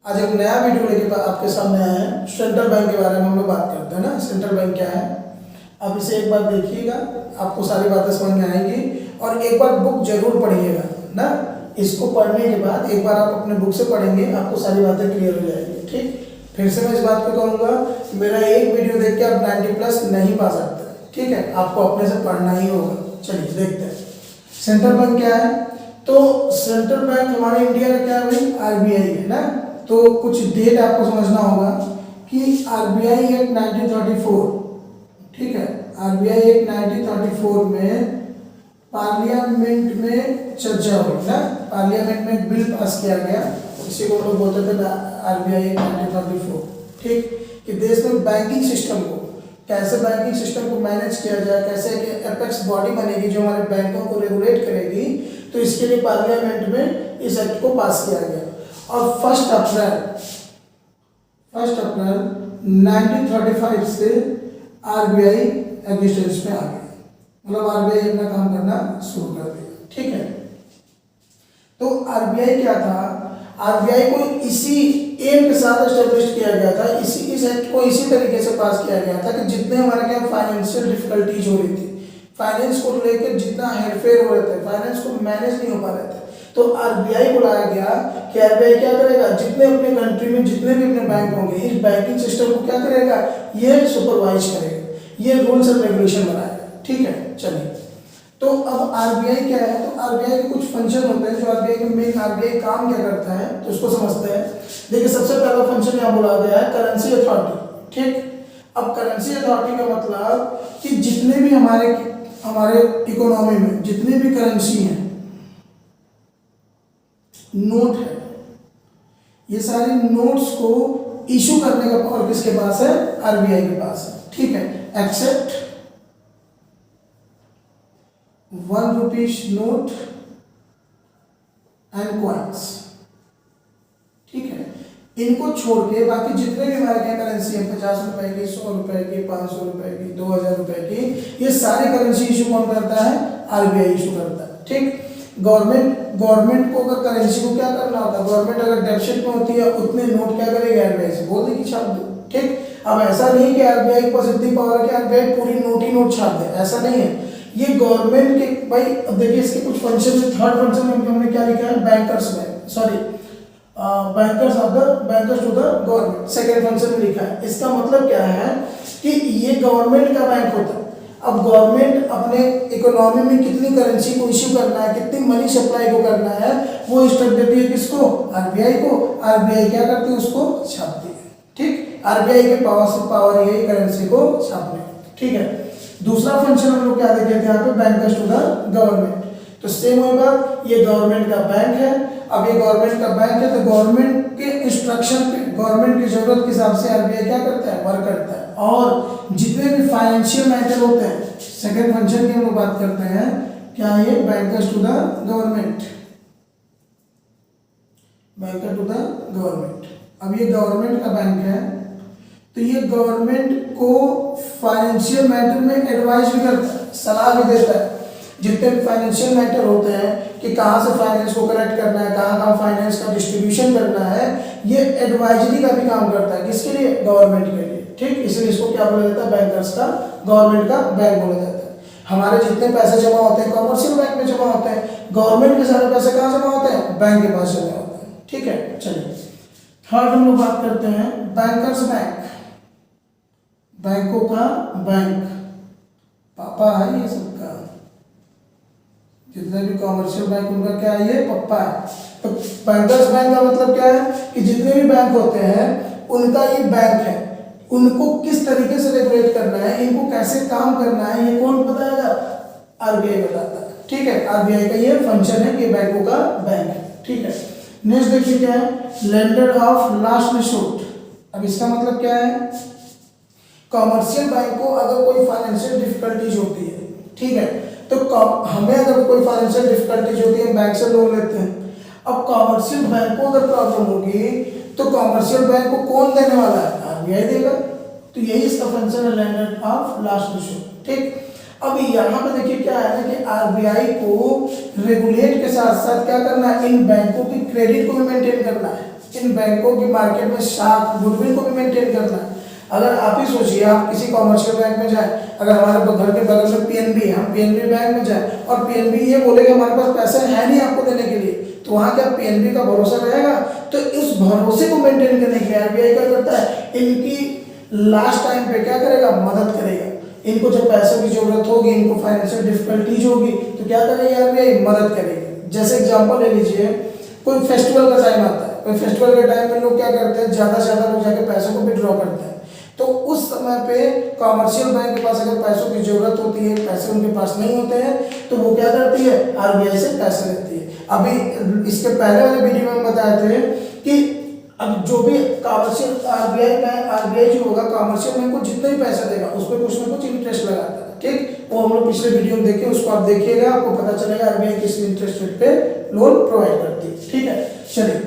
आज एक नया वीडियो लेके आपके सामने आए हैं। सेंट्रल बैंक के बारे में हम लोग बात करते हैं ना। सेंट्रल बैंक क्या है, अब इसे एक बार देखिएगा, आपको सारी बातें समझ में आएंगी। और एक बार बुक जरूर पढ़िएगा ना। इसको पढ़ने के बाद एक बार आप अपने बुक से पढ़ेंगे, आपको सारी बातें क्लियर हो जाएगी। ठीक, फिर से मैं इस बात को कहूँगा, मेरा एक वीडियो देख के आप 90+ नहीं पा सकते। ठीक है, आपको अपने से पढ़ना ही होगा। चलिए देखते हैं सेंट्रल बैंक क्या है। तो सेंट्रल बैंक हमारे इंडिया का क्या है भाई, आरबीआई है ना। तो कुछ डेट आपको समझना होगा कि आरबीआई एक्ट 1934, ठीक है, आरबीआई एक्ट 1934 में पार्लियामेंट में चर्चा हुई ना। पार्लियामेंट में एक बिल पास किया गया, इसी को हम लोग बोलते थे आरबीआई एक्ट 1934। ठीक, कि देश में बैंकिंग सिस्टम को कैसे, बैंकिंग सिस्टम को मैनेज किया जाए, कैसे एक एपेक्स बॉडी बनेगी जो हमारे बैंकों को रेगुलेट करेगी। तो इसके लिए पार्लियामेंट में इस एक्ट को पास किया गया। और 1 अप्रैल 1935 से आरबीआई एग्जिस्टेंस में आ गया, मतलब आरबीआई अपना काम करना शुरू कर दिया। ठीक है, तो आरबीआई क्या था, आरबीआई को इसी एम के साथ एस्टेब्लिश किया गया था, इस एक्ट को इसी तरीके से पास किया गया था कि जितने हमारे क्या फाइनेंशियल डिफिकल्टीज हो रही थी, फाइनेंस को लेकर जितना हेरफेर हो रहे थे, फाइनेंस को मैनेज नहीं हो पा रहे थे, तो आरबीआई बुलाया गया कि आरबीआई क्या करेगा, जितने अपने कंट्री में जितने भी अपने बैंक होंगे, इस बैंकिंग सिस्टम को क्या करेगा, ये सुपरवाइज करेगा, ये रूल्स एंड रेगुलेशन बनाएगा। ठीक है, चलिए, तो अब आरबीआई क्या है, तो आरबीआई के कुछ फंक्शन होते हैं जो आरबीआई के मेन, आरबीआई काम क्या करता है तो उसको समझते हैं। देखिए, सबसे पहला फंक्शन यहाँ बोला गया है करेंसी अथॉरिटी। ठीक, अब करेंसी अथॉरिटी का मतलब कि जितने भी हमारे इकोनॉमी में जितने भी करेंसी हैं, नोट है, ये सारे नोट्स को इशू करने का पावर किसके पास है, आरबीआई के पास है। ठीक है, except 1 rupees note and coins. ठीक है, इनको छोड़ के बाकी जितने भी हमारे क्या करेंसी है, 50 रुपए की, 100 रुपए की, 500 रुपए की, 2000 रुपए की, ये सारी करेंसी इशू कौन करता है, आरबीआई इशू करता है। ठीक, गवर्नमेंट को अगर करेंसी को क्या करना होता है, गवर्नमेंट अगर डेफिसिट में होती है, उतने नोट क्या करेगी, आरबीआई से बोल देगी छाप दो। ठीक, अब ऐसा नहीं कि आरबीआई के पास इतनी पावर है कि आरबीआई पूरी नोट ही नोट छाप दे, ऐसा नहीं है। ये गवर्नमेंट के भाई, अब देखिए इसके कुछ फंक्शन में, थर्ड फंक्शन में हमने क्या लिखा है, bankers to the government, second function में लिखा है। इसका मतलब क्या है कि ये गवर्नमेंट का बैंक होता है। अब गवर्नमेंट अपने इकोनॉमी में कितनी करेंसी को इश्यू करना है, कितनी मनी सप्लाई को करना है, वो इंस्ट्रक्ट देती है किसको, आरबीआई को। आरबीआई क्या करती है, उसको छापती है। ठीक, आरबीआई के पावर यही करेंसी को छापने। ठीक है, दूसरा फंक्शन हम लोग क्या देखे थे यहाँ पे, बैंकर्स टू द गवर्नमेंट। तो सेम वही बात, ये गवर्नमेंट का बैंक है। अब ये गवर्नमेंट का बैंक है तो गवर्नमेंट के इंस्ट्रक्शन पे, गवर्नमेंट की जरूरत के हिसाब से आरबीआई क्या करता है, वर्क करता है। और जितने भी फाइनेंशियल मैटर होते हैं, सेकंड फंक्शन की हम लोग बात करते हैं, क्या ये bankers to the government, banker to the government. अब ये गवर्नमेंट का बैंक है, तो ये गवर्नमेंट को फाइनेंशियल मैटर में एडवाइस भी करता है, सलाह भी देता है। जितने भी फाइनेंशियल मैटर होते हैं कि कहाँ से फाइनेंस को कलेक्ट करना है, कहाँ कहाँ फाइनेंस का डिस्ट्रीब्यूशन करना है, ये एडवाइजरी का भी काम करता है। किसके लिए, गवर्नमेंट के लिए। ठीक, इसलिए इसको क्या बोला जाता है, बैंकर्स का, गवर्नमेंट का बैंक बोला जाता है। हमारे जितने पैसे जमा होते हैं कॉमर्शियल बैंक में जमा होते हैं, गवर्नमेंट के सारे पैसे कहाँ जमा होते हैं, बैंक के पास जमा होते हैं। ठीक है, चलिए थर्ड हम लोग बात करते हैं बैंकर्स बैंक, बैंकों का बैंक, पापा है ये सबका, जितने भी कॉमर्शियल बैंक उनका क्या है, ये पप्पा है। तो बैंकर्स बैंक का मतलब क्या है कि जितने भी बैंक होते हैं उनका ये बैंक है, उनको किस तरीके से रेगुलेट करना है, इनको कैसे काम करना है, ये कौन बताएगा, आरबीआई बताता है। ठीक है, आरबीआई का ये फंक्शन है कि बैंकों का बैंक है। ठीक है, नेक्स्ट देखिए क्या है, लेंडर ऑफ लास्ट रिसोर्ट। अब इसका मतलब क्या है, कॉमर्शियल बैंक को अगर कोई फाइनेंशियल डिफिकल्टीज होती है, ठीक है, तो हमें अगर कोई फाइनेंशियल डिफिकल्टीज होती है, बैंक से लोन लेते हैं। अब कॉमर्शियल बैंक को अगर प्रॉब्लम होगी तो कॉमर्शियल बैंक को कौन देने वाला है, आरबीआई देगा। तो यही इसका फंक्शन है, लेंडर ऑफ लास्ट रिसोर्ट। ठीक, अब यहाँ पे देखिए क्या है ना कि आरबीआई को रेगुलेट के साथ साथ क्या करना है, इन बैंकों की क्रेडिट को भी मेंटेन करना है। इन बैंकों की मार्केट में साख गुडविल को भी मेंटेन करना है। अगर आप ही सोचिए, आप किसी कॉमर्शियल बैंक में जाए, अगर हमारे घर के बगल में पीएनबी है, हम पीएनबी बैंक में जाए और पीएनबी ये बोलेगा हमारे पास पैसा है नहीं आपको देने के लिए, तो वहाँ क्या पीएनबी का भरोसा रहेगा? तो इस भरोसे को मेंटेन करने के लिए आरबीआई क्या करता है, इनकी लास्ट टाइम पे क्या करेगा, मदद करेगा। इनको जब पैसों की जरूरत होगी, इनको फाइनेंशियल डिफिकल्टीज होगी, तो क्या करेगी आरबीआई, मदद करेगी। जैसे एग्जांपल ले लीजिए, कोई फेस्टिवल का टाइम आता है, कोई फेस्टिवल के टाइम में लोग क्या करते हैं, ज़्यादा से ज़्यादा लोग जाके पैसों को विड्रॉ करते हैं। तो उस समय पे कॉमर्शियल बैंक के पास अगर पैसों की जरूरत होती है, पैसे उनके पास नहीं होते हैं, तो वो क्या करती है, आरबीआई से पैसे लेती है। अभी इसके पहले वाले वीडियो में हम बताए थे कि अब जो भी कॉमर्शियल आरबीआई जो होगा कॉमर्शियल बैंक को जितना ही पैसा देगा उस पर कुछ ना कुछ इंटरेस्ट लगाता है, ठीक। वो हम लोग पिछले वीडियो में देखे, उसको आप देखिएगा, आपको पता चलेगा आरबीआई किस इंटरेस्ट रेट पे लोन प्रोवाइड करती है, ठीक है। चलिए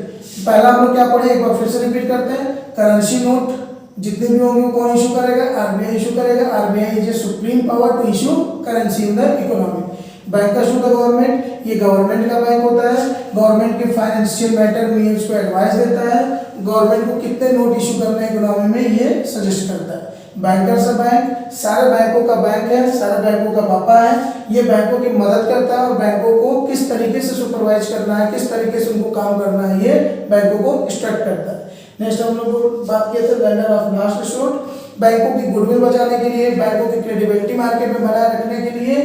पहला हम लोग क्या पढ़े, एक बार फिर से रिपीट करते हैं। करेंसी नोट जितने भी होंगे कौन इशू करेगा, आरबीआई इशू करेगा। RBI is a supreme power to issue currency in the economy. Bankers to the government, ये गवर्नमेंट का बैंक होता है, गवर्नमेंट के फाइनेंशियल मैटर में इसको एडवाइस देता है, गवर्नमेंट को कितने नोट इशू करने हैं इकोनॉमी में ये सजेस्ट करता है। बैंकर्स बैंक सारे बैंकों का बैंक है, सारे बैंकों का पापा है, ये बैंकों की मदद करता है और बैंकों को किस तरीके से सुपरवाइज करना है, किस तरीके से उनको काम करना है, ये बैंकों को इंस्ट्रक्ट करता है। नेक्स्ट हम लोग बात किए थे वेंडर ऑफ लास्ट रिसोर्ट, बैंकों की गुडविल बचाने के लिए, बैंकों की क्रेडिबिलिटी मार्केट में बनाए रखने के लिए,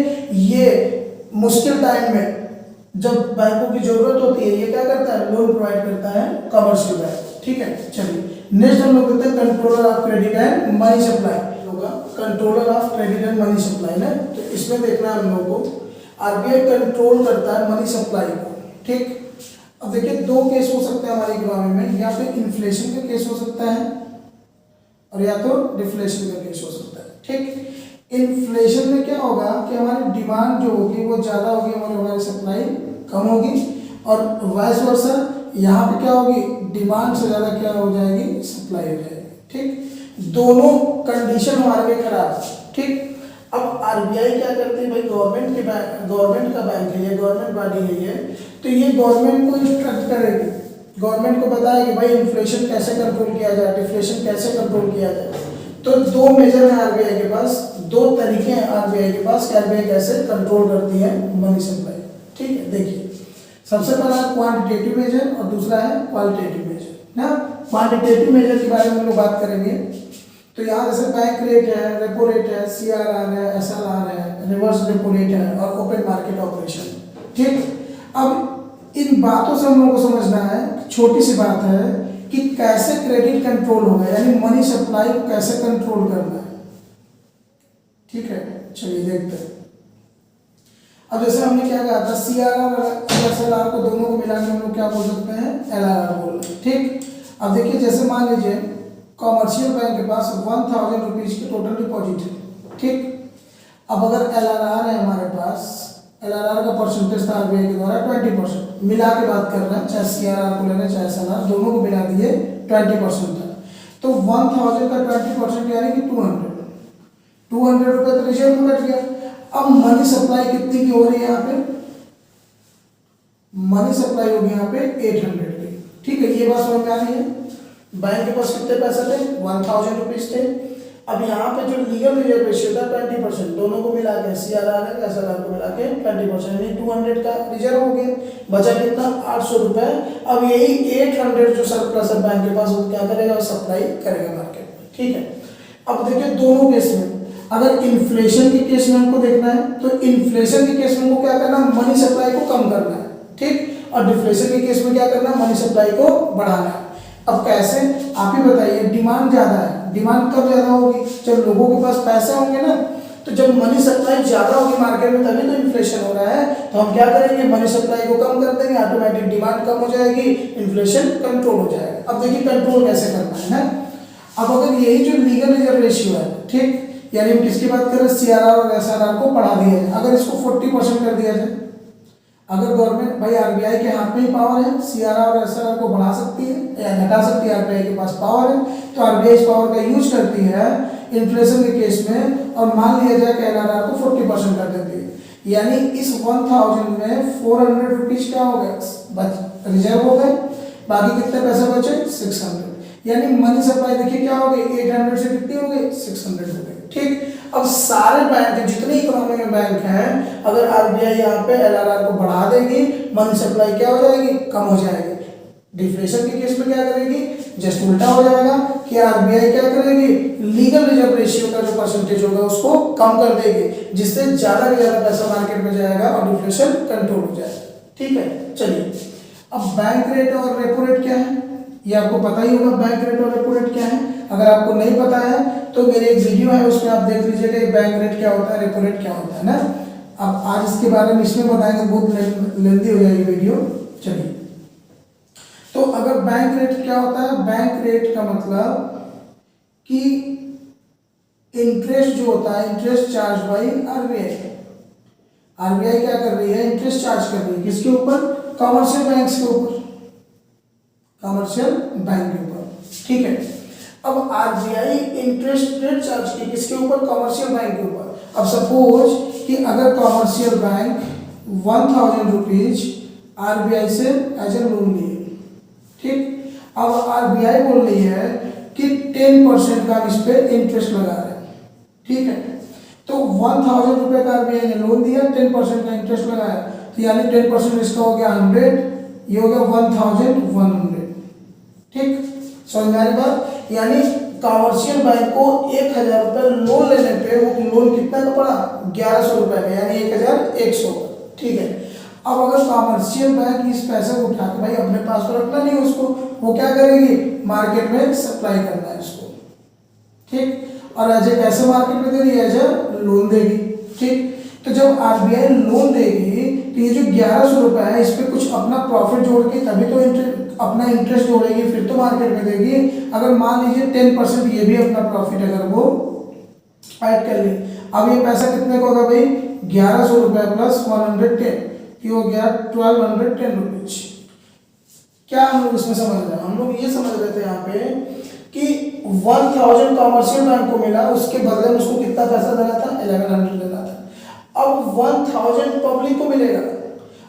ये मुश्किल टाइम में जब बैंकों की जरूरत होती है ये क्या करता है, लोन प्रोवाइड करता है कमर्शियल बैंक, ठीक है। चलिए नेक्स्ट हम लोग कहते हैं controller of credit and money supply होगा, controller of credit and money supply ना, तो इसमें देखना है हम लोगों को आरबीआई कंट्रोल करता है मनी सप्लाई को, ठीक। अब देखिए दो केस हो सकते हैं हमारी इकोनॉमी में, या तो इन्फ्लेशन का केस हो सकता है और या तो डिफ्लेशन का केस हो सकता है, ठीक। इन्फ्लेशन में क्या होगा कि हमारी डिमांड जो होगी वो ज़्यादा होगी, हमारी सप्लाई कम होगी, और वाइस वर्सा यहाँ पे क्या होगी, डिमांड से ज़्यादा क्या हो जाएगी, सप्लाई हो जाएगी, ठीक। दोनों कंडीशन हमारे लिए खराब है, ठीक। अब आरबीआई क्या करती है भाई, गवर्नमेंट का बैंक है ये, गवर्नमेंट बॉडी है ये, तो ये गवर्नमेंट को इंस्ट्रक्ट करेगी, गवर्नमेंट को बताएगी भाई इन्फ्लेशन कैसे कंट्रोल किया जाए, डिफ्लेशन कैसे कंट्रोल किया जाए। तो दो मेजर है आरबीआई के पास, दो तरीके हैं आरबीआई के पास कि आरबीआई कैसे कंट्रोल करती है मनी सप्लाई, ठीक है। देखिए सबसे पहला क्वांटिटेटिव मेजर और दूसरा है क्वालिटेटिव मेजर ना। क्वांटिटेटिव मेजर के बारे में हम लोग बात करेंगे, तो यहाँ जैसे बैंक रेट है, रेपो रेट है, सीआरआर है, एसएलआर है, रिवर्स रेपो रेट है और ओपन मार्केट ऑपरेशन, ठीक। अब इन बातों से हम लोगों को समझना है, छोटी सी बात है कि कैसे क्रेडिट कंट्रोल होगा, यानी मनी सप्लाई को कैसे कंट्रोल करना है, ठीक है। चलिए देखते हैं। अब जैसे हमने क्या कहा था, सीआरआर और एसएलआर को दोनों को मिला के हम लोग क्या बोल सकते हैं, एलआरआर बोल रहे हैं, ठीक। अब देखिए जैसे मान लीजिए कॉमर्शियल बैंक के पास 1000 रुपीज की टोटल डिपॉजिट है, ठीक। अब अगर एलआरआर है हमारे पास, एलआरआर का परसेंटेज था आरबीआई के द्वारा 20%, मिला के बात कर रहे हैं, चाहे सीआरआर को लेना चाहे एसएलआर, दोनों को मिला दिए 20% था, तो 1000 का 20% यानी कि 200 रुपये तो रिजर्व में कट गया। अब मनी सप्लाई कितनी की हो रही है यहाँ पे, मनी सप्लाई होगी यहाँ पे 800 की, ठीक है। ये बात समझ में आ रही है। बैंक के पास कितने पैसे थे, 1000 रुपीज थे। अब यहाँ पे जो लीगल रिजर्व रेशियो था 20%, दोनों को मिला के सीआरआर है एसएलआर को मिला के 20%, यानी 200 का रिजर्व हो गया, बचा कितना 800 रुपए। अब यही 800 जो सरप्लस है बैंक के पास वो क्या करेगा, सप्लाई करेगा मार्केट में, ठीक है। अब देखिए दोनों केस में, अगर इन्फ्लेशन के केस में हमको देखना है तो इन्फ्लेशन के केस में हमको क्या करना है, मनी सप्लाई को कम करना है, ठीक। और डिफ्लेशन के केस में क्या करना है, मनी सप्लाई को बढ़ाना है। अब कैसे, आप ही बताइए। डिमांड ज़्यादा है, डिमांड कब ज़्यादा होगी, जब लोगों के पास पैसे होंगे ना, तो जब मनी सप्लाई ज़्यादा होगी मार्केट में तभी तो इन्फ्लेशन हो रहा है। तो हम क्या करेंगे, मनी सप्लाई को कम कर देंगे, ऑटोमेटिक डिमांड कम हो जाएगी, इन्फ्लेशन कंट्रोल हो जाएगा। अब देखिए कंट्रोल कैसे करना है ना। अब अगर यही जो लीगल रिजर्व रेशियो है, ठीक, यानी हम किसकी बात करें, सीआरआर और एसआरआर को बढ़ा दिया जाए, अगर इसको 40% कर दिया जाए, अगर गवर्नमेंट, भाई आरबीआई के हाथ में ही पावर है, सीआरआर और एसआरआर को बढ़ा सकती है या घटा सकती है, आरबीआई के पास पावर है, तो आरबीआई इस पावर का यूज करती है इन्फ्लेशन के केस में, और मान लिया जाए कि एलआरआर को 40% कर देती है, यानी इस 1000 में 400 रुपीज क्या हो गए, रिजर्व हो गए, बाकी कितने पैसे बचे 600, यानी मनी सप्लाई देखिए क्या हो गई 800 से कितनी हो गई 600 हो गई। ठीक, अब सारे बैंक जितने इकोनॉमी में बैंक हैं, अगर आरबीआई यहाँ पे एलआरआर को बढ़ा देगी, मनी सप्लाई क्या हो जाएगी, कम हो जाएगी। डिफ्लेशन के केस में क्या करेगी, जस्ट उल्टा हो जाएगा कि आरबीआई क्या करेगी, लीगल रिजर्व रेशियो का जो परसेंटेज होगा उसको कम कर देगी, जिससे ज्यादा से ज्यादा पैसा मार्केट में जाएगा और डिफ्लेशन कंट्रोल हो जाएगा। ठीक है, चलिए अब बैंक रेट और रेपो रेट क्या है, ये आपको पता ही होगा बैंक रेट और रेपो रेट क्या है। अगर आपको नहीं पता है तो मेरी एक वीडियो है उसमें आप देख लीजिएगा कि बैंक रेट क्या होता है, रेपो रेट क्या होता है ना। अब आज इसके बारे में इसमें बताएंगे, बहुत लेंदी हो जाएगी वीडियो। चलिए, तो अगर बैंक रेट क्या होता है, बैंक रेट का मतलब कि इंटरेस्ट जो होता है, interest charge by RBI. RBI क्या कर रही है, इंटरेस्ट चार्ज कर रही है किसके ऊपर, कमर्शियल बैंक्स के ऊपर, कमर्शियल बैंक के ऊपर। ठीक है, अब आरबीआई इंटरेस्ट रेट चार्ज की किसके ऊपर, कमर्शियल बैंक के ऊपर। अब सपोज कि अगर कमर्शियल बैंक 1000 रुपीज आरबीआई से एज ए लोन लिए, ठीक, अब आरबीआई बोल रही है कि 10% का इस पे इंटरेस्ट लगा रहे हैं। ठीक है, तो 1000 रुपये का आरबीआई ने लोन दिया, 10% का इंटरेस्ट लगाया, तो यानी 10% इसका हो गया 100, ये हो गया 1100। ठीक, समझ में आ रही बात, यानी कमर्शियल बैंक को 1000 रुपये लोन लेने पे वो लोन कितना का पड़ा, 1100 रुपये का, यानी 1100। ठीक है, अब अगर कमर्शियल बैंक इस पैसे को उठा के भाई अपने पास तो रखना नहीं उसको, वो क्या करेगी, मार्केट में सप्लाई करना है इसको। ठीक, और एज ए कैसे मार्केट में दे रही है, एज ए लोन देगी। ठीक, तो जब आरबीआई लोन देगी तो ये जो 1100 रुपये है इस पर कुछ अपना प्रॉफिट जोड़ के तभी तो अपना इंटरेस्ट जोड़ेगी, फिर तो मार्केट में देगी। अगर मान लीजिए 10% ये भी अपना प्रॉफिट अगर वो ऐड कर ली, अब ये पैसा कितने का होगा भाई, 1100 रुपये प्लस 110, ये हो गया 1210 रुपीज। क्या हम लोग इसमें समझ रहे हैं, हम लोग ये समझ रहे थे यहाँ पे कि 1000 कमर्शियल बैंक को मिला, उसके बदले में उसको कितना पैसा देना था, 1100 देना था। अब 1000 पब्लिक को मिलेगा,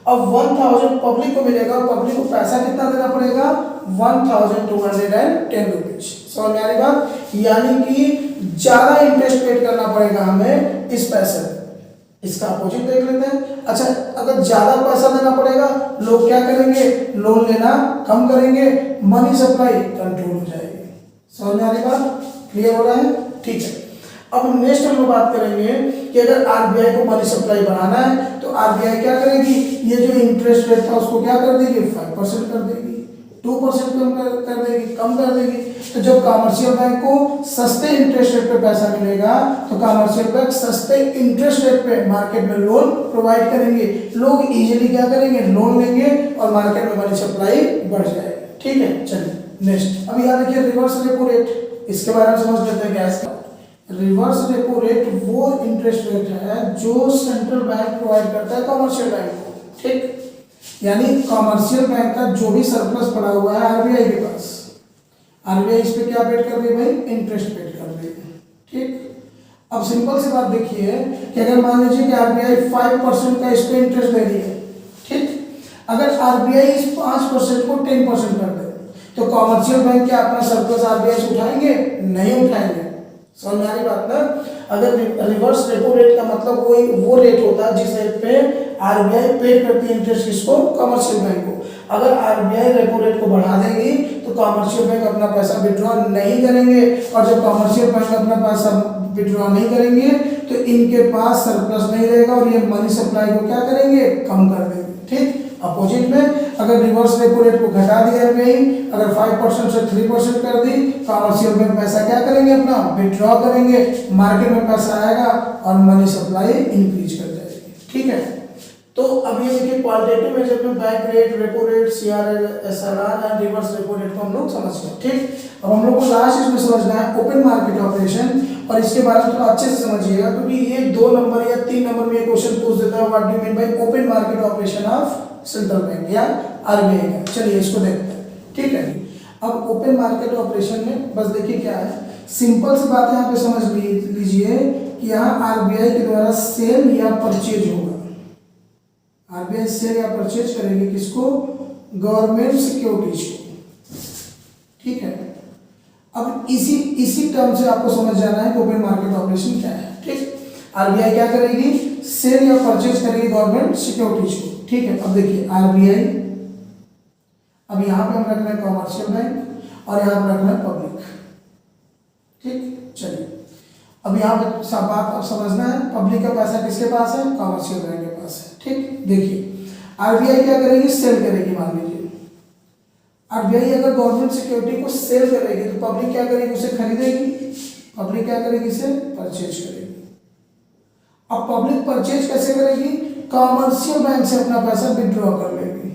अब 1000 पब्लिक को मिलेगा, पब्लिक को पैसा कितना देना पड़ेगा, 1210 रुपीज। समझ में आ रही बात, यानी कि ज्यादा इंटरेस्ट पेड करना पड़ेगा हमें इस पैसे। इसका अपोजिट देख लेते हैं। अच्छा, अगर ज्यादा पैसा देना पड़ेगा, लोग क्या करेंगे, लोन लेना कम करेंगे, मनी सप्लाई कंट्रोल हो जाएगी। समझ में आ रही बात, क्लियर हो रहा है। ठीक है, अब नेक्स्ट हम लोग बात करेंगे कि अगर आरबीआई को मनी सप्लाई बढ़ाना है तो आरबीआई क्या करेगी, ये जो इंटरेस्ट रेट था उसको क्या कर देगी, 5% कर देगी, 2% कम कर देगी। तो जब कमर्शियल बैंक को सस्ते इंटरेस्ट रेट पे पैसा मिलेगा तो कमर्शियल बैंक सस्ते इंटरेस्ट रेट पे मार्केट में लोन प्रोवाइड करेंगे, लोग इजीली क्या करेंगे, लोन लेंगे और मार्केट में मनी सप्लाई बढ़ जाएगी। ठीक है, चलिए नेक्स्ट, अब यहाँ देखिए रिवर्स रेपो रेट, इसके बारे में समझ लेते हैं। क्या रिवर्स रेपो रेट वो इंटरेस्ट रेट है जो सेंट्रल बैंक प्रोवाइड करता है कमर्शियल बैंक को। ठीक, यानी कमर्शियल बैंक का जो भी सरप्लस पड़ा हुआ है आरबीआई के पास, आरबीआई इस पे क्या पेड कर रही है भाई, इंटरेस्ट पेड कर रही है। ठीक, अब सिंपल सी बात देखिए कि अगर मान लीजिए कि आरबीआई 5% का इस पे इंटरेस्ट दे रही है, ठीक, अगर आरबीआई इस 5% को 10% कर दे तो कमर्शियल बैंक क्या अपना सरप्लस आरबीआई से उठाएंगे, नहीं उठाएंगे। समझ में आ रही बात ना। अगर रिवर्स रेपो रेट का मतलब वो रेट होता है जिस रेट पे आरबीआई पे करती है इंटरेस्ट किसको, कमर्शियल बैंक को। अगर आरबीआई रेपो रेट को बढ़ा देगी तो कमर्शियल बैंक अपना पैसा विड्रॉ नहीं करेंगे, और जब कमर्शियल बैंक अपना पैसा विड्रॉ नहीं करेंगे तो इनके पास सरप्लस नहीं रहेगा और ये मनी सप्लाई को क्या करेंगे, कम कर देंगे। ठीक, अपोजिट में अगर रिवर्स रेपो रेट को घटा दिया आरबीआई, अगर 5% से 3% कर दी, कमर्शियल बैंक पैसा क्या करेंगे, अपना विड्रॉ करेंगे, मार्केट में पैसा आएगा और मनी सप्लाई इंक्रीज कर जाएगी। ठीक है, तो अब ये देखिए क्वालिटेटिव मेजर में bank rate, repo rate, CRR, SRR and reverse repo rate को हम लोग समझ गए। ठीक, अब हम लोग को लास्ट इसमें समझना है ओपन मार्केट ऑपरेशन, और इसके बारे में थोड़ा अच्छे से समझिएगा क्योंकि ये 2 नंबर या 3 नंबर में ये क्वेश्चन पूछ देता है, what do you mean by open market operation of central bank या आरबीआई का। चलिए इसको देखते हैं। ठीक है, अब ओपन मार्केट ऑपरेशन में बस देखिए क्या है, सिंपल सी बात यहाँ पे समझ लीजिए कि यहाँ आरबीआई के द्वारा सेल या परचेज होगा। आरबीआई सेल या परचेज करेंगे किसको, गवर्नमेंट सिक्योरिटीज को। ठीक है। अब इसी टर्म से आपको समझ जाना है कि ओपन मार्केट ऑपरेशन क्या है। ठीक, आरबीआई क्या करेगी, सेल या परचेज करेगी गवर्नमेंट सिक्योरिटीज को। ठीक है, अब देखिए आरबीआई, अब यहाँ पे हम रखना है कॉमर्शियल बैंक और यहाँ पे रखना है पब्लिक। ठीक, चलिए अब यहाँ पे सब बात अब समझना है, पब्लिक का पैसा किसके पास है, कॉमर्शियल बैंक के पास है। ठीक, देखिए आरबीआई क्या करेगी, सेल करेगी। मान लीजिए आरबीआई अगर गवर्नमेंट सिक्योरिटी को सेल करेगी तो पब्लिक क्या करेगी, उसे खरीदेगी। पब्लिक क्या करेगी, इसे परचेज करेगी। अब पब्लिक परचेज कैसे करेगी, कॉमर्शियल बैंक से अपना पैसा विड्रॉ कर लेगी।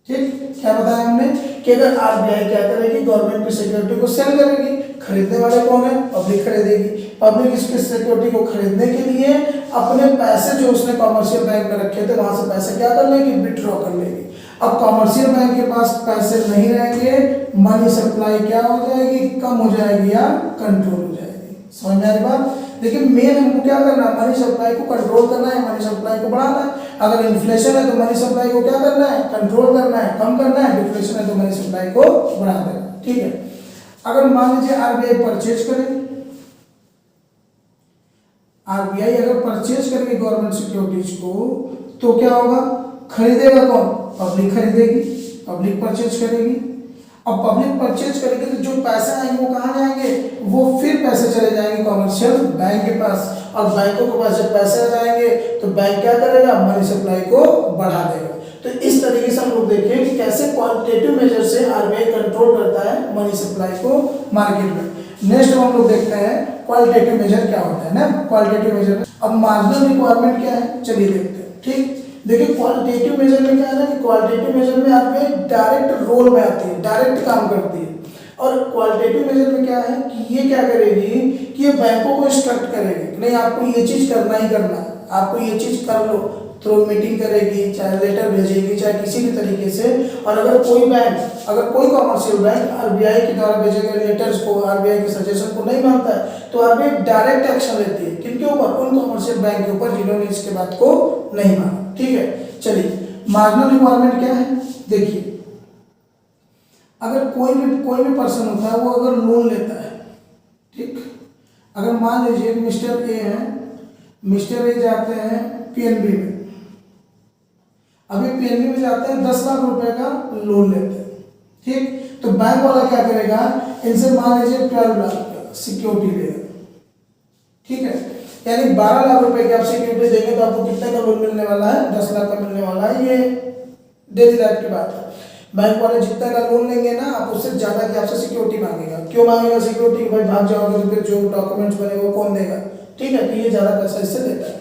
ठीक, क्या बताया हमने कि अगर आरबीआई क्या करेगी, गवर्नमेंट की सिक्योरिटी को सेल करेगी, खरीदने वाले कौन है, पब्लिक खरीदेगी। पब्लिक इसकी सिक्योरिटी को खरीदने के लिए अपने पैसे जो उसने कॉमर्शियल बैंक में रखे थे वहां से पैसे क्या कर लेगी, विड्रॉ कर लेगी। अब कॉमर्शियल बैंक के पास पैसे नहीं रहेंगे, मनी सप्लाई क्या हो जाएगी, कम हो जाएगी या कंट्रोल हो जाएगी। समझ में आ रही बात। देखिए मेन हमको क्या करना है, मनी सप्लाई को कंट्रोल करना है, मनी सप्लाई को बढ़ाना है। अगर इन्फ्लेशन है तो मनी सप्लाई को क्या करना है, कंट्रोल करना है, कम करना है। डिफ्लेशन है तो मनी सप्लाई को बढ़ा देना। ठीक है, अगर मान लीजिए आरबीआई परचेज करे, आरबीआई अगर परचेज करेगी गवर्नमेंट सिक्योरिटीज को तो क्या होगा, खरीदेगा कौन, पब्लिक खरीदेगी, पब्लिक परचेज करेगी। अब पब्लिक परचेज करेगी तो जो पैसे आएंगे वो कहाँ जाएंगे, वो फिर पैसे चले जाएंगे कॉमर्शियल बैंक के पास। और बैंकों के पास जब पैसे आ जाएंगे तो बैंक क्या करेगा, मनी सप्लाई को बढ़ा देगा। तो इस तरीके से हम लोग देखें कि कैसे क्वालिटेटिव मेजर से आरबीआई कंट्रोल करता है मनी सप्लाई को मार्केट में। नेक्स्ट हम लोग देखते हैं क्वालिटेटिव मेजर क्या होता है ना, क्वालिटेटिव मेजर। अब मार्जिनल रिक्वायरमेंट क्या है, चलिए देखते हैं। ठीक, देखिए क्वालिटेटिव मेजर में क्या है ना कि क्वालिटेटिव मेजर में आरबीआई डायरेक्ट रोल में आती है, डायरेक्ट काम करती है। और क्वालिटेटिव मेजर में क्या है कि ये क्या करेगी कि ये बैंकों को इंस्ट्रक्ट करेगी, नहीं आपको ये चीज करना ही करना है, आपको ये चीज कर लो। थ्रू मीटिंग करेगी, चाहे लेटर भेजेगी, चाहे किसी भी तरीके से। और अगर कोई बैंक, अगर कोई कॉमर्शियल बैंक आरबीआई के द्वारा भेजे गए लेटर्स को, आरबीआई के सजेशन को नहीं मानता है तो आरबीआई डायरेक्ट एक्शन लेती है। किनके ऊपर, उन कॉमर्शियल बैंक के ऊपर जिन्होंने इसके बात को नहीं माना। ठीक है, चलिए मार्जिनल रिक्वायरमेंट क्या है, देखिए अगर कोई भी पर्सन होता है वो अगर लोन लेता है, ठीक, अगर मान लीजिए मिस्टर ए है, मिस्टर ए जाते हैं पीएनबी में, अभी पीएनबी में जाते हैं 10 लाख रुपए का लोन लेते हैं। ठीक, तो बैंक वाला क्या करेगा, इनसे मान लीजिए 12 लाख का सिक्योरिटी लेगा। ठीक है, यानी 12 लाख रुपए की आप सिक्योरिटी देंगे तो आपको कितने का लोन मिलने वाला है, 10 लाख का मिलने वाला है। ये डेली लाइफ की बात है। बैंक वाले जितना का लोन लेंगे ना, आप उससे ज्यादा की आपसे सिक्योरिटी मांगेगा। क्यों मांगेगा सिक्योरिटी, भाई भाग जाओगे तो फिर जो डॉक्यूमेंट्स बनेगा वो कौन देगा। ठीक है, तो ये ज्यादा पैसा इससे देता है।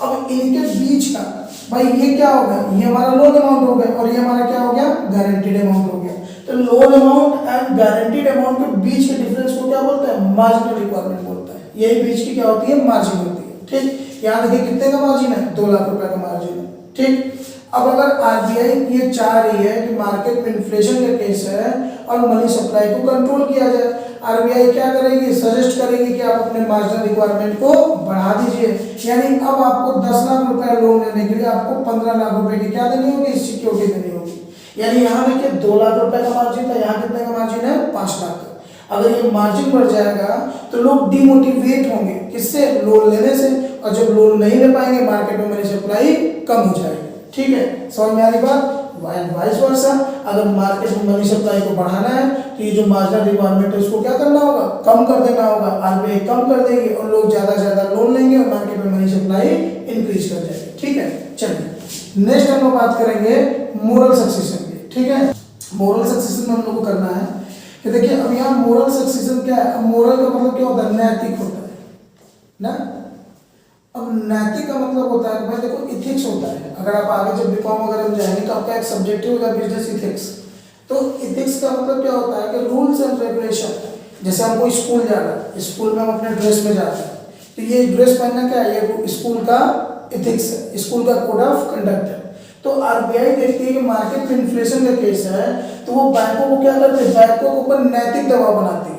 अब इनके बीच का भाई ये क्या हो गया, ये हमारा लोन अमाउंट हो गया और ये हमारा क्या हो गया, गारंटीड अमाउंट हो गया। तो loan amount and guaranteed amount के बीच के डिफरेंस को क्या बोलते हैं, मार्जिनल रिक्वायरमेंट बोलता है। यही बीच की क्या होती है, मार्जिन होती है। ठीक, यहाँ देखिए कितने का मार्जिन है, 2 लाख रुपए का मार्जिन है। ठीक, अब अगर आरबीआई ये चाह रही है कि मार्केट में इन्फ्लेशन का केस है और मनी सप्लाई को कंट्रोल किया जाए, आरबीआई क्या करेगी, सजेस्ट करेगी कि आप अपने मार्जिनल रिक्वायरमेंट को बढ़ा दीजिए। यानी अब आपको 10 लाख रुपए लोन लेने के लिए आपको 15 लाख रुपए की क्या देनी होगी, सिक्योरिटी देनी होगी। यानी यहाँ देखिए 2 लाख रुपए का मार्जिन था, यहाँ कितने का मार्जिन है, 5 लाख का। अगर ये मार्जिन बढ़ जाएगा तो लोग डिमोटिवेट होंगे, किससे, लोन लेने से। और जब लोन नहीं ले पाएंगे मार्केट में मनी सप्लाई कम हो जाएगी। ठीक है, समझ में आ रही बात। वाइस वर्सा, अगर मार्केट में मनी सप्लाई को बढ़ाना है तो ये जो मार्जिनल रिक्वायरमेंट है उसको क्या करना होगा, कम कर देना होगा। आरबीआई कम कर देगी और लोग ज्यादा से ज्यादा लोन लेंगे और मार्केट में मनी सप्लाई इंक्रीज कर जाएगी। ठीक है, चलिए नेक्स्ट हम लोग बात करेंगे मोरल सक्सेशन की। ठीक है, मोरल सक्सेशन में हम लोग को करना है कि देखिए अब यहाँ मोरल सक्सेशन क्या है। मोरल का मतलब क्या होता है, नैतिक होता है ना। अब नैतिक का मतलब होता है भाई देखो इथिक्स होता है। अगर आप आगे जब बीकॉम वगैरह में जाएंगे तो आपका एक सब्जेक्ट होगा बिजनेस इथिक्स। तो इथिक्स का मतलब क्या होता है कि रूल्स एंड रेगुलेशन। जैसे हमको स्कूल जाना है, स्कूल में हम अपने ड्रेस में जाते हैं तो ये ड्रेस पहनना क्या है, ये स्कूल का इथिक्स है, स्कूल का कोड ऑफ कंडक्ट है। तो आरबीआई देखती है कि मार्केट में इन्फ्लेशन का केस है तो वो बैंकों को क्या करते हैं, बैंकों के ऊपर नैतिक दबाव बनाती है।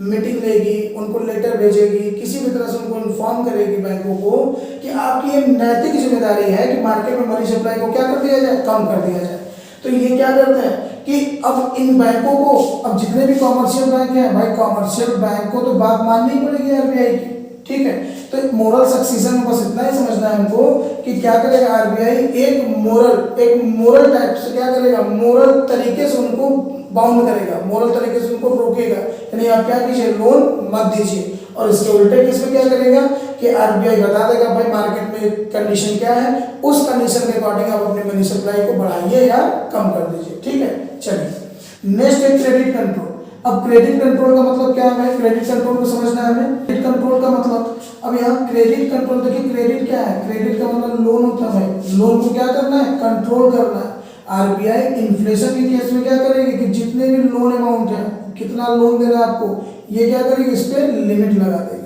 मीटिंग लेगी, उनको लेटर भेजेगी, किसी भी तरह से उनको इन्फॉर्म करेगी बैंकों को कि आपकी ये नैतिक जिम्मेदारी है कि मार्केट में मनी सप्लाई को क्या कर दिया जाए, कम कर दिया जाए। तो ये क्या करते हैं कि अब इन बैंकों को, अब जितने भी कॉमर्शियल बैंक हैं भाई, कॉमर्शियल बैंक को तो बात माननी ही पड़ेगी आरबीआई की, ठीक है। तो मोरल सक्सीजन में बस इतना ही समझना है हमको कि क्या करेगा आरबीआई, एक मोरल टाइप से क्या करेगा, मोरल तरीके से उनको बाउंड करेगा, मोरल तरीके से उनको रोकेगा, यानी आप क्या कीजिए, लोन मत दीजिए। और इसके उल्टे केस में क्या करेगा कि आरबीआई बता देगा भाई मार्केट में कंडीशन क्या है, उस कंडीशन के अकॉर्डिंग आप अपनी मनी सप्लाई को बढ़ाइए या कम कर दीजिए, ठीक है। चलिए नेक्स्ट है क्रेडिट कंट्रोल। अब क्रेडिट कंट्रोल का मतलब क्या है, क्रेडिट कंट्रोल को समझना है हमें। क्रेडिट कंट्रोल का मतलब, अब यहाँ क्रेडिट कंट्रोल देखिए, क्रेडिट क्या है, क्रेडिट का मतलब लोन होता है, लोन को क्या करना है, कंट्रोल करना है। आरबीआई इन्फ्लेशन के केस में क्या करेगी कि जितने भी लोन अमाउंट है, कितना लोन देना है आपको, ये क्या करेगी, इस पे लिमिट लगा देगी,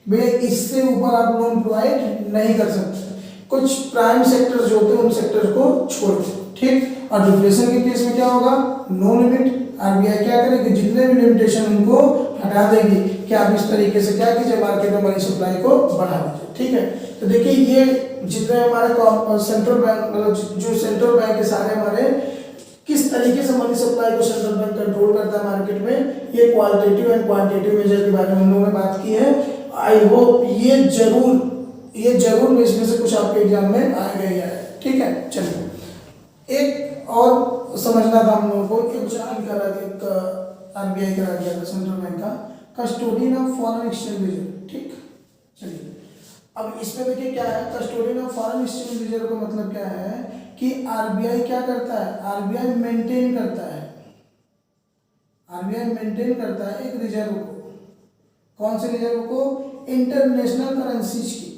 भैया इससे ऊपर आप लोन प्रोवाइड नहीं कर सकते, कुछ प्राइम सेक्टर्स जो होते हैं उन सेक्टर्स को छोड़ दो, ठीक। और डिफ्लेशन के केस में क्या होगा, नो लिमिट। आरबीआई क्या करेगी, जितने भी लिमिटेशन उनको हटा देगी कि आप इस तरीके से क्या कीजिए, मार्केट में मनी सप्लाई को बढ़ा दीजिए, ठीक है। तो देखिए ये जितने हमारे सेंट्रल बैंक, मतलब जो सेंट्रल बैंक के सारे हमारे किस तरीके से मनी सप्लाई को सेंट्रल बैंक कंट्रोल करता है मार्केट में, ये क्वालिटेटिव एंड क्वांटिटेटिव मेजर के बारे में हम लोगों ने बात की है। आई होप ये जरूर में इसमें से कुछ आपके एग्जाम में आएगा ही आएगा, ठीक है। चलिए एक और समझना था हम लोगों को, एग्जाम करा दिया आरबीआई करा दिया था सेंट्रल बैंक का, custodian of foreign exchange reserve, ठीक। चलिए अब इसमें देखिए क्या है, custodian of foreign exchange reserve का मतलब क्या है कि आरबीआई क्या करता है, आरबीआई मेंटेन करता है, आरबीआई मेंटेन करता है एक रिजर्व को। कौन से रिजर्व को, इंटरनेशनल करेंसीज की,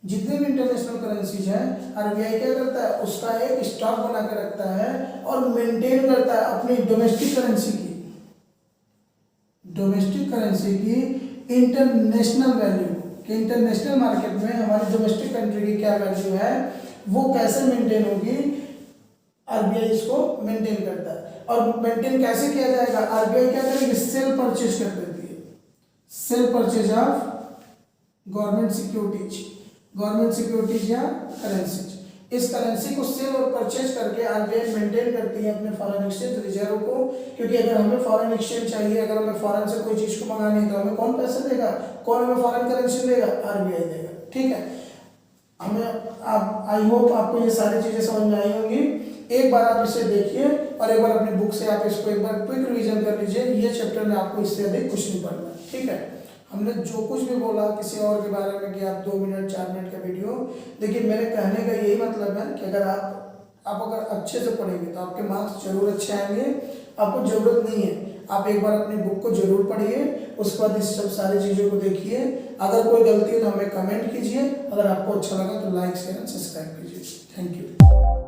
जितने भी इंटरनेशनल करेंसीज हैं आरबीआई क्या करता है, उसका एक स्टॉक बना के रखता है और मेंटेन करता है अपनी डोमेस्टिक करेंसी की, डोमेस्टिक करेंसी की इंटरनेशनल वैल्यू, कि इंटरनेशनल मार्केट में हमारी डोमेस्टिक कंट्री की क्या वैल्यू है, वो कैसे मेंटेन होगी, आरबीआई इसको मेंटेन करता है। और मेंटेन कैसे किया जाएगा, आरबीआई क्या करेगी, सेल परचेज कर देती है, cell purchase of government securities या करेंसीज। इस करेंसी को सेल और परचेज करके आरबीआई मेंटेन करती है अपने फॉरेन एक्सचेंज रिजर्व को, क्योंकि अगर हमें फॉरेन एक्सचेंज चाहिए, अगर हमें फॉरेन से कोई चीज को मंगानी है तो हमें कौन पैसे देगा, कौन हमें फॉरेन करेंसी देगा, आरबीआई देगा, ठीक है। हमें आप, आई होप आपको ये सारी चीजें समझ में आई होंगी। एक बार आप इसे देखिए और एक बार अपनी बुक से आप इसको एक बार क्विक रिवीजन कर लीजिए, ये चैप्टर में आपको इससे अधिक कुछ नहीं पढ़ना, ठीक है। हमने जो कुछ भी बोला किसी और के बारे में कि आप 2 मिनट 4 मिनट का वीडियो देखिए, मेरे कहने का यही मतलब है कि अगर आप अगर अच्छे से पढ़ेंगे तो आपके मार्क्स जरूर अच्छे आएंगे। आपको जरूरत नहीं है, आप एक बार अपनी बुक को जरूर पढ़िए, उसके बाद इस सब सारी चीज़ों को देखिए। अगर कोई गलती है तो हमें कमेंट कीजिए, अगर आपको अच्छा लगा तो लाइक शेयर एंड सब्सक्राइब कीजिए। Thank you.